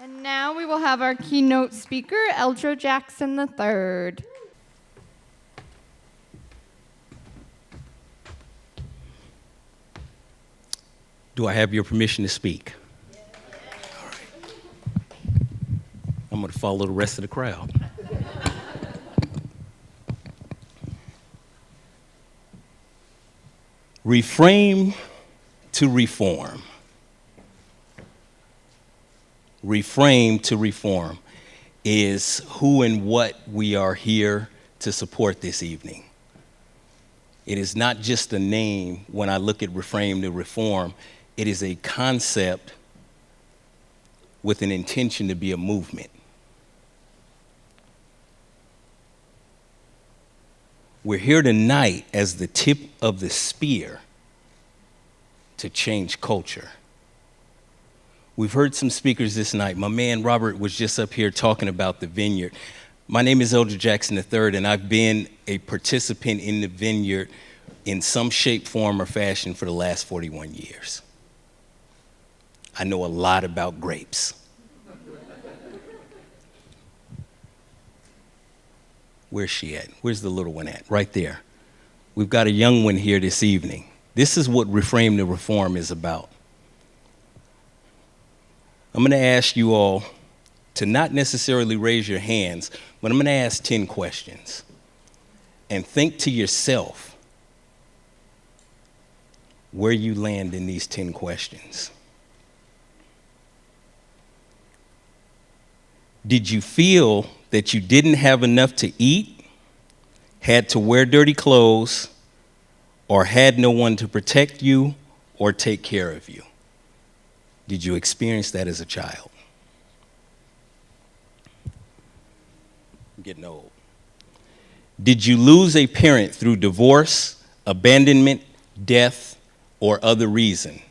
And now we will have our keynote speaker, Eldra Jackson III. Do I have your permission to speak? All right. I'm going to follow the rest of the crowd. Reframe to reform. Reframe to reform is who and what we are here to support this evening. It is not just a name when I look at Reframe to reform. It is a concept with an intention to be a movement. We're here tonight as the tip of the spear to change culture. We've heard some speakers this night. My man Robert was just up here talking about the vineyard. My name is Eldra Jackson III, and I've been a participant in the vineyard in some shape, form, or fashion for the last 41 years. I know a lot about grapes. Where's she at? Where's the little one at? Right there. We've got a young one here this evening. This is what Reframe to Reform is about. I'm going to ask you all to not necessarily raise your hands, but I'm going to ask 10 questions. And think to yourself where you land in these 10 questions. Did you feel that you didn't have enough to eat, had to wear dirty clothes, or had no one to protect you or take care of you? Did you experience that as a child? I'm getting old. Did you lose a parent through divorce, abandonment, death, or other reason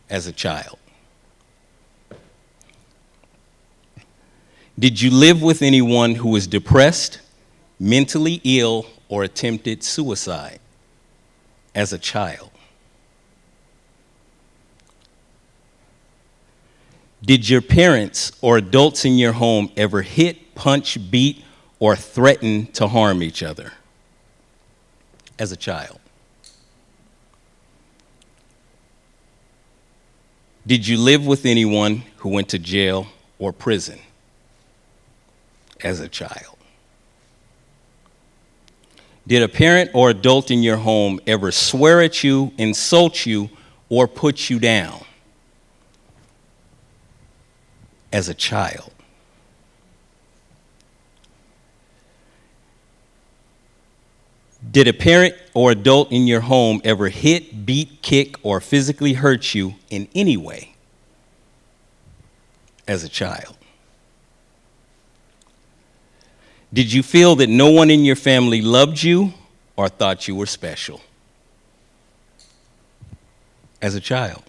as a child? Did you live with anyone who was depressed, mentally ill, or attempted suicide as a child? Did your parents or adults in your home ever hit, punch, beat, or threaten to harm each other as a child? Did you live with anyone who went to jail or prison as a child? Did a parent or adult in your home ever swear at you, insult you, or put you down as a child? Did a parent or adult in your home ever hit, beat, kick, or physically hurt you in any way as a child? Did you feel that no one in your family loved you or thought you were special as a child?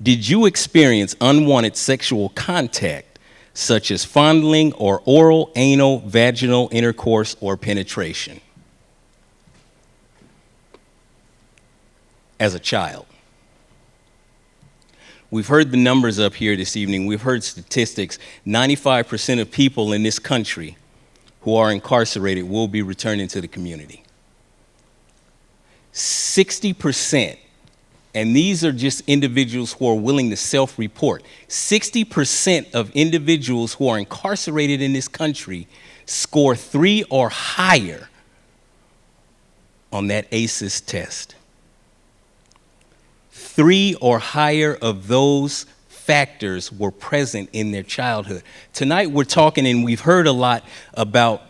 Did you experience unwanted sexual contact, such as fondling or oral, anal, vaginal intercourse, or penetration as a child? We've heard the numbers up here this evening. We've heard statistics. 95% of people in this country who are incarcerated will be returning to the community. 60%, and these are just individuals who are willing to self-report. 60% of individuals who are incarcerated in this country score 3 or higher on that ACEs test. 3 or higher of those factors were present in their childhood. Tonight we're talking, and we've heard a lot about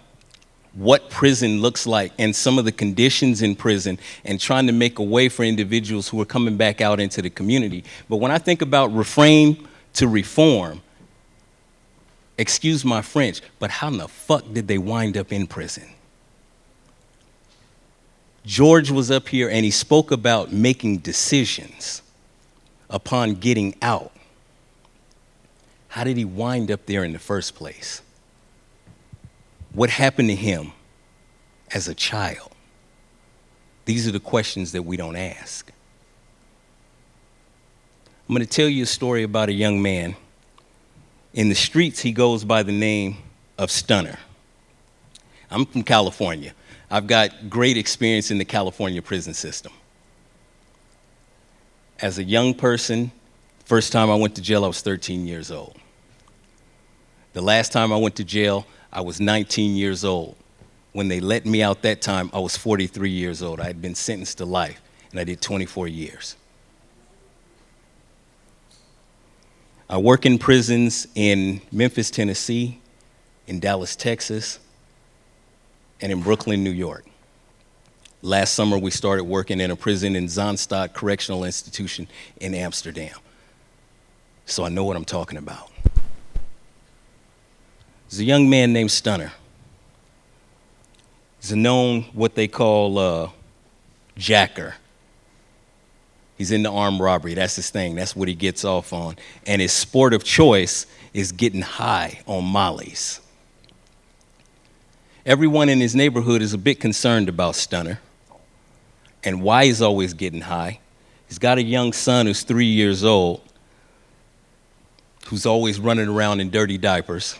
what prison looks like and some of the conditions in prison and trying to make a way for individuals who are coming back out into the community. But when I think about Reframe to Reform, excuse my French, but how in the fuck did they wind up in prison? George was up here and he spoke about making decisions upon getting out. How did he wind up there in the first place? What happened to him as a child? These are the questions that we don't ask. I'm going to tell you a story about a young man In the streets, he goes by the name of Stunner. I'm from California. I've got great experience in the California prison system. As a young person, first time I went to jail, I was 13 years old. The last time I went to jail, I was 19 years old. When they let me out that time, I was 43 years old. I had been sentenced to life, and I did 24 years. I work in prisons in Memphis, Tennessee, in Dallas, Texas, and in Brooklyn, New York. Last summer, we started working in a prison in Zaanstad Correctional Institution in Amsterdam. So I know what I'm talking about. There's a young man named Stunner. He's a known what they call jacker. He's into armed robbery. That's his thing. That's what he gets off on. And his sport of choice is getting high on mollies. Everyone in his neighborhood is a bit concerned about Stunner and why he's always getting high. He's got a young son who's 3 years old, who's always running around in dirty diapers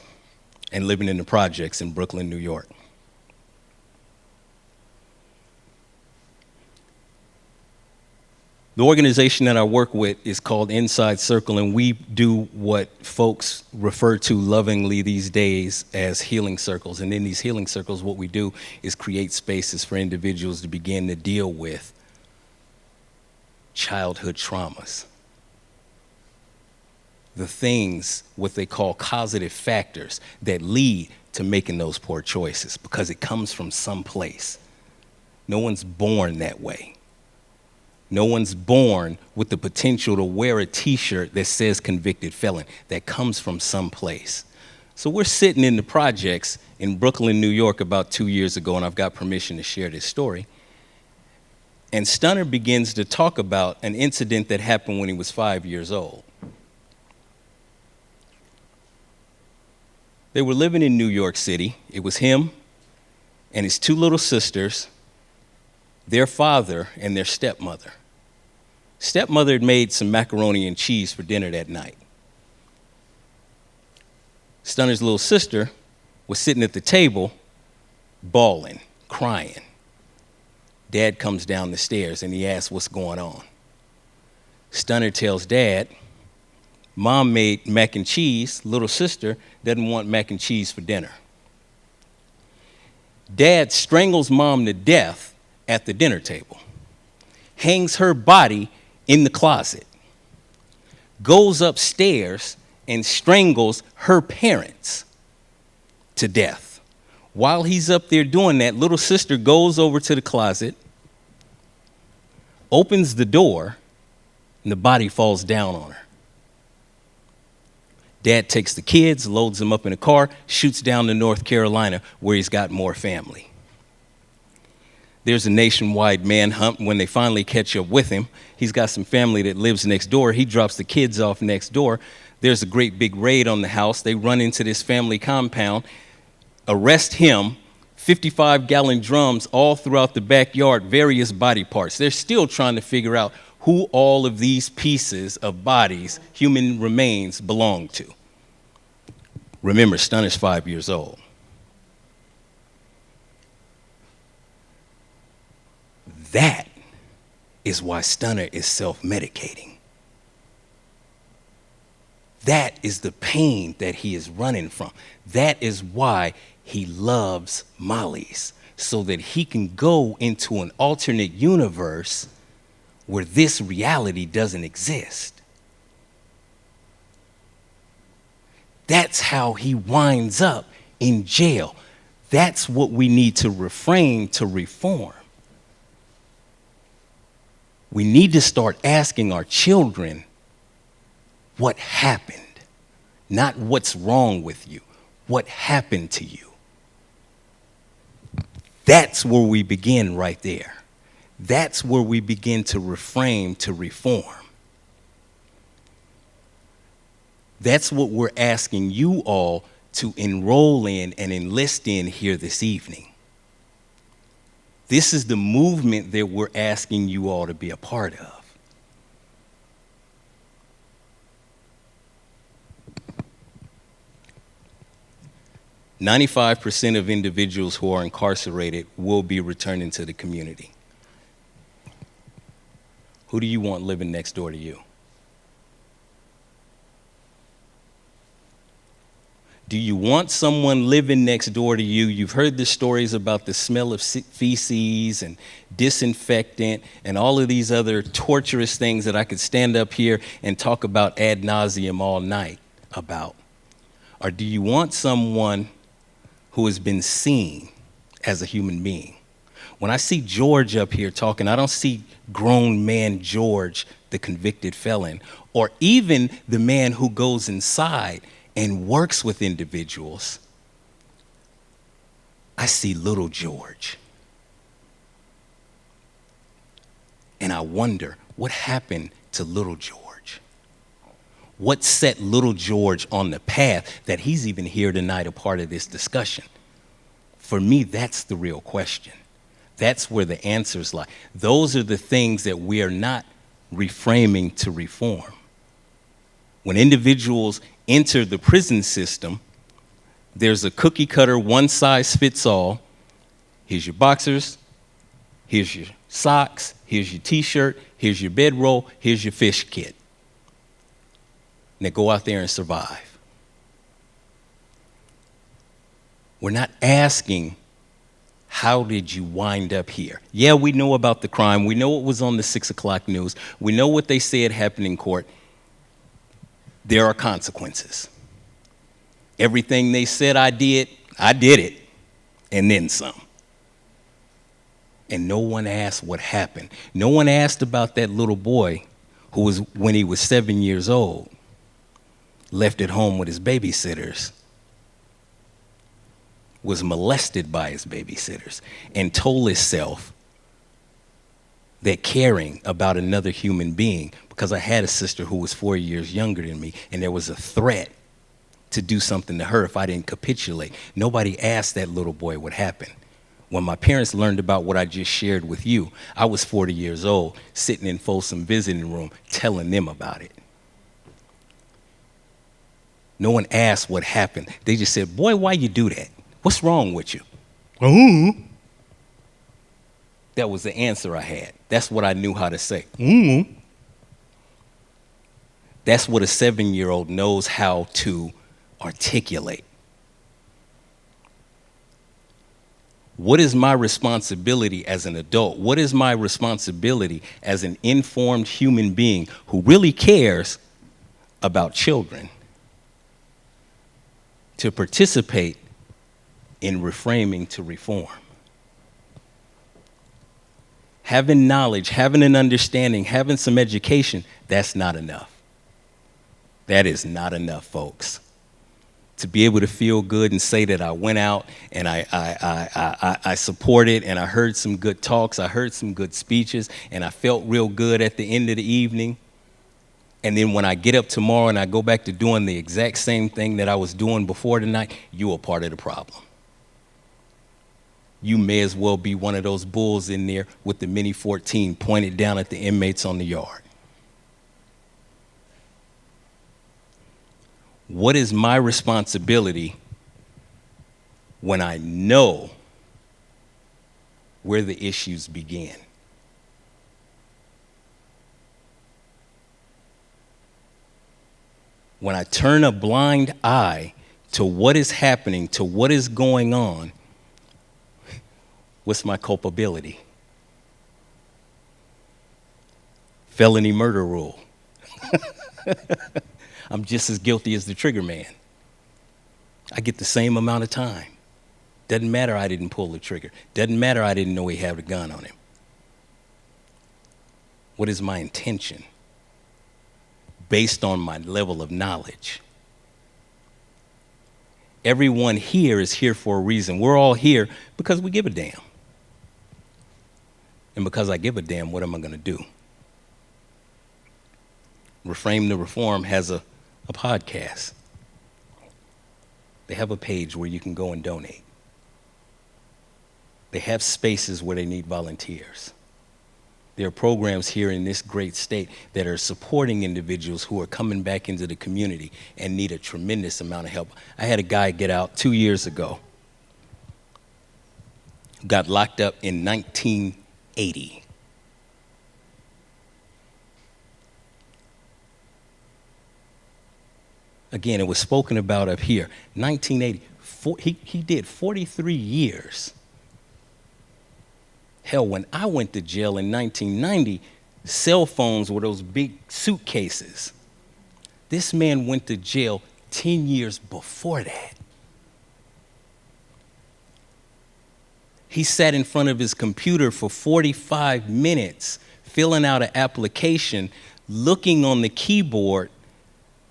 and living in the projects in Brooklyn, New York. The organization that I work with is called Inside Circle, and we do what folks refer to lovingly these days as healing circles. And in these healing circles, what we do is create spaces for individuals to begin to deal with childhood traumas. The things, what they call causative factors that lead to making those poor choices, because it comes from someplace. No one's born that way. No one's born with the potential to wear a t-shirt that says convicted felon. That comes from someplace. So we're sitting in the projects in Brooklyn, New York about 2 years ago, and I've got permission to share this story. And Stunner begins to talk about an incident that happened when he was 5 years old. They were living in New York City. It was him and his two little sisters, their father, and their stepmother. Stepmother had made some macaroni and cheese for dinner that night. Stunner's little sister was sitting at the table, bawling, crying. Dad comes down the stairs and he asks what's going on. Stunner tells Dad, Mom made mac and cheese. Little sister doesn't want mac and cheese for dinner. Dad strangles Mom to death at the dinner table, hangs her body in the closet, goes upstairs and strangles her parents to death. While he's up there doing that, little sister goes over to the closet, opens the door, and the body falls down on her. Dad takes the kids, loads them up in a car, shoots down to North Carolina where he's got more family. There's a nationwide manhunt. When they finally catch up with him, he's got some family that lives next door. He drops the kids off next door. There's a great big raid on the house. They run into this family compound, arrest him, 55-gallon drums all throughout the backyard, various body parts. They're still trying to figure out who all of these pieces of bodies, human remains, belong to. Remember, Stunner's 5 years old. That is why Stunner is self-medicating. That is the pain that he is running from. That is why he loves mollies, so that he can go into an alternate universe where this reality doesn't exist. That's how he winds up in jail. That's what we need to reframe to reform. We need to start asking our children what happened, not what's wrong with you, what happened to you. That's where we begin right there. That's where we begin to reframe to reform. That's what we're asking you all to enroll in and enlist in here this evening. This is the movement that we're asking you all to be a part of. 95% of individuals who are incarcerated will be returning to the community. Who do you want living next door to you? Do you want someone living next door to you? You've heard the stories about the smell of feces and disinfectant and all of these other torturous things that I could stand up here and talk about ad nauseum all night about. Or do you want someone who has been seen as a human being? When I see George up here talking, I don't see grown man George, the convicted felon, or even the man who goes inside and works with individuals. I see little George. And I wonder, what happened to little George? What set little George on the path that he's even here tonight, a part of this discussion? For me, that's the real question. That's where the answers lie. Those are the things that we are not reframing to reform. When individuals enter the prison system, there's a cookie cutter, one size fits all. Here's your boxers, here's your socks, here's your t-shirt, here's your bedroll, here's your fish kit. Now go out there and survive. We're not asking, how did you wind up here? Yeah, we know about the crime. We know what was on the 6 o'clock news. We know what they said happened in court. There are consequences. Everything they said I did it, and then some. And no one asked what happened. No one asked about that little boy who was, when he was 7 years old, left at home with his babysitters, was molested by his babysitters, and told himself that caring about another human being, because I had a sister who was 4 years younger than me, and there was a threat to do something to her if I didn't capitulate. Nobody asked that little boy what happened. When my parents learned about what I just shared with you, I was 40 years old, sitting in Folsom visiting room, telling them about it. No one asked what happened. They just said, boy, why you do that? What's wrong with you? That was the answer I had. That's what I knew how to say. That's what a 7-year-old knows how to articulate. What is my responsibility as an adult? What is my responsibility as an informed human being who really cares about children to participate in reframing to reform? Having knowledge, having an understanding, having some education, that's not enough. That is not enough, folks. To be able to feel good and say that I went out and I supported and I heard some good talks, I heard some good speeches, and I felt real good at the end of the evening. And then when I get up tomorrow and I go back to doing the exact same thing that I was doing before tonight, you are part of the problem. You may as well be one of those bulls in there with the Mini 14 pointed down at the inmates on the yard. What is my responsibility when I know where the issues begin? When I turn a blind eye to what is happening, to what is going on, what's my culpability? Felony murder rule. I'm just as guilty as the trigger man. I get the same amount of time. Doesn't matter I didn't pull the trigger. Doesn't matter I didn't know he had a gun on him. What is my intention? Based on my level of knowledge. Everyone here is here for a reason. We're all here because we give a damn. And because I give a damn, what am I going to do? Reframe to Reform has a podcast. They have a page where you can go and donate. They have spaces where they need volunteers. There are programs here in this great state that are supporting individuals who are coming back into the community and need a tremendous amount of help. I had a guy get out 2 years ago, got locked up in 1980. Again, it was spoken about up here, 1980. He did 43 years. Hell, when I went to jail in 1990, cell phones were those big suitcases. This man went to jail 10 years before that. He sat in front of his computer for 45 minutes, filling out an application, looking on the keyboard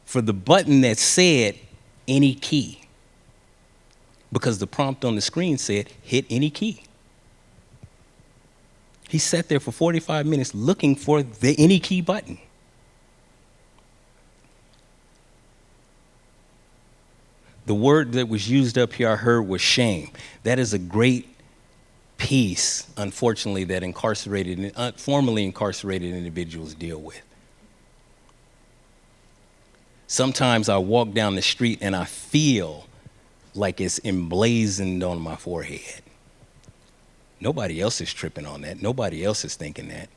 for the button that said any key. Because the prompt on the screen said, hit any key. He sat there for 45 minutes looking for the any key button. The word that was used up here I heard was shame. That is a great piece, unfortunately, that formerly incarcerated individuals deal with. Sometimes I walk down the street and I feel like it's emblazoned on my forehead. Nobody else is tripping on that. Nobody else is thinking that.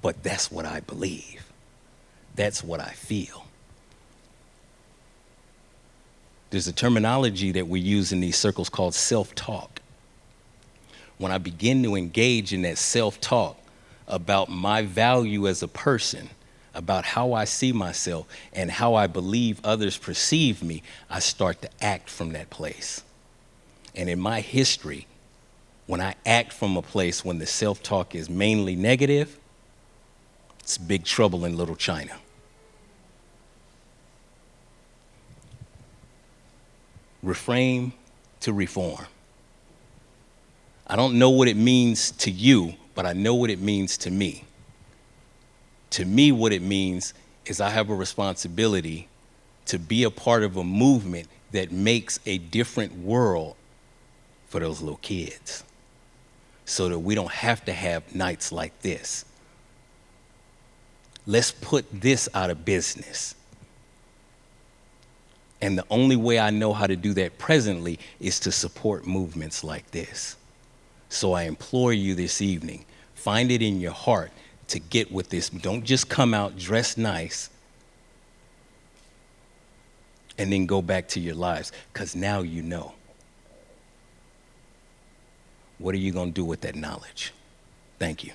But that's what I believe. That's what I feel. There's a terminology that we use in these circles called self-talk. When I begin to engage in that self-talk about my value as a person, about how I see myself and how I believe others perceive me, I start to act from that place. And in my history, when I act from a place when the self-talk is mainly negative, it's big trouble in Little China. Reframe to reform. I don't know what it means to you, but I know what it means to me. To me, what it means is I have a responsibility to be a part of a movement that makes a different world for those little kids, so that we don't have to have nights like this. Let's put this out of business. And the only way I know how to do that presently is to support movements like this. So I implore you this evening, find it in your heart to get with this. Don't just come out dressed nice and then go back to your lives, because now you know. What are you going to do with that knowledge? Thank you.